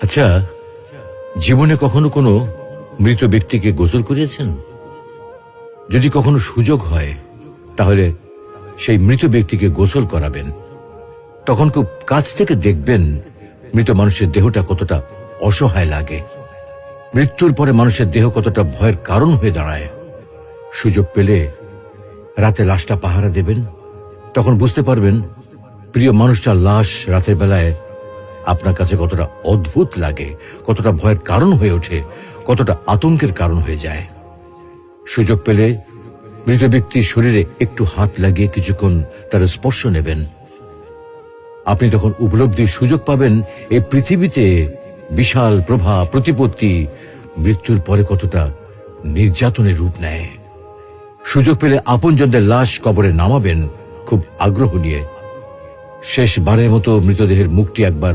আচ্ছা, জীবনে কখনো কোনো মৃত ব্যক্তিকে গোসল করিয়েছেন? যদি কখনো সুযোগ হয় তাহলে সেই মৃত ব্যক্তিকে গোসল করাবেন। তখন খুব কাছ থেকে দেখবেন মৃত মানুষের দেহটা কতটা অসহায় লাগে, মৃত্যুর পরে মানুষের দেহ কতটা ভয়ের কারণ হয়ে দাঁড়ায়। সুযোগ পেলে রাতে লাশটা পাহারা দেবেন, তখন বুঝতে পারবেন প্রিয় মানুষটার লাশ রাতের বেলায় আপনার কাছে কতটা অদ্ভুত লাগে, কতটা ভয়ের কারণ হয়ে ওঠে, কতটা আতঙ্কের কারণ হয়ে যায়। সুযোগ পেলে মৃত ব্যক্তির শরীরে একটু হাত লাগিয়ে কিছুক্ষণ তার স্পর্শ নেবেন। আপনি তখন উপলব্ধির সুযোগ পাবেন এই পৃথিবীতে বিশাল প্রভাব প্রতিপত্তি মৃত্যুর পরে কতটা নির্যাতনের রূপ নেয়। সুযোগ পেলে আপনজনদের লাশ কবরে নামাবেন খুব আগ্রহ নিয়ে। শেষবারের মতো মৃতদেহের মুখটি একবার